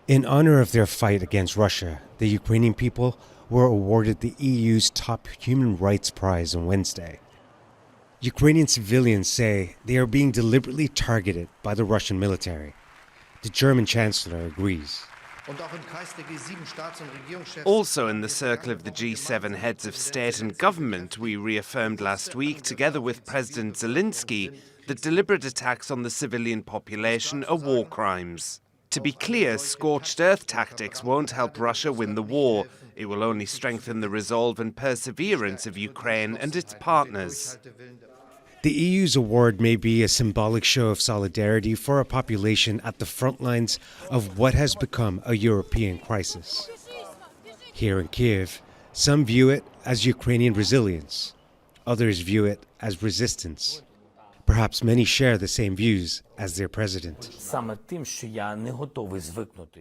In honor of their fight against Russia, the Ukrainian people were awarded the EU's top human rights prize on Wednesday. Ukrainian civilians say they are being deliberately targeted by the Russian military. The German Chancellor agrees. Also in the circle of the G7 heads of state and government, we reaffirmed last week, together with President Zelensky, that deliberate attacks on the civilian population are war crimes. To be clear, scorched earth tactics won't help Russia win the war. It will only strengthen the resolve and perseverance of Ukraine and its partners. The EU's award may be a symbolic show of solidarity for a population at the front lines of what has become a European crisis. Here in Kiev, some view it as Ukrainian resilience. Others view it as resistance. Perhaps many share the same views as their president.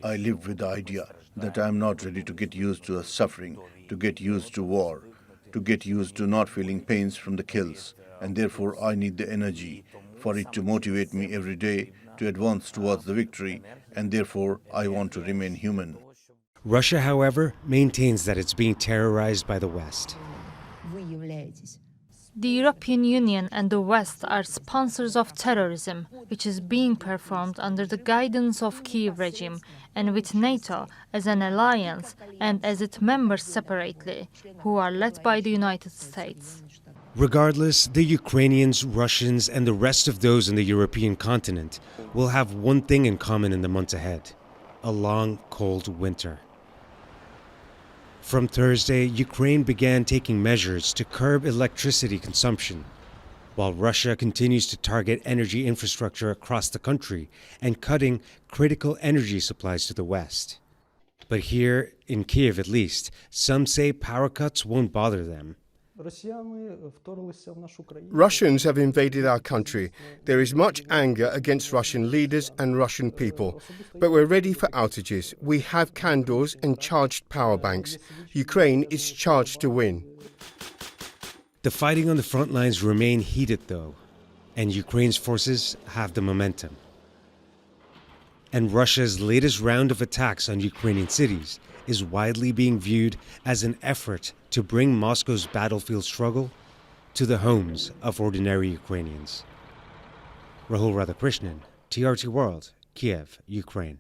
I live with the idea that I am not ready to get used to the suffering, to get used to war, to get used to not feeling pains from the kills, and therefore I need the energy for it to motivate me every day to advance towards the victory, and therefore I want to remain human. Russia, however, maintains that it's being terrorized by the West. The European Union and the West are sponsors of terrorism, which is being performed under the guidance of Kiev regime and with NATO as an alliance and as its members separately, who are led by the United States. Regardless, the Ukrainians, Russians, and the rest of those on the European continent will have one thing in common in the months ahead: a long, cold winter. From Thursday, Ukraine began taking measures to curb electricity consumption, while Russia continues to target energy infrastructure across the country and cutting critical energy supplies to the West. But here, in Kiev at least, some say power cuts won't bother them. Russians have invaded our country. There is much anger against Russian leaders and Russian people. But we're ready for outages. We have candles and charged power banks. Ukraine is charged to win. The fighting on the front lines remain heated, though, and Ukraine's forces have the momentum. And Russia's latest round of attacks on Ukrainian cities is widely being viewed as an effort to bring Moscow's battlefield struggle to the homes of ordinary Ukrainians. Rahul Radhakrishnan, TRT World, Kiev, Ukraine.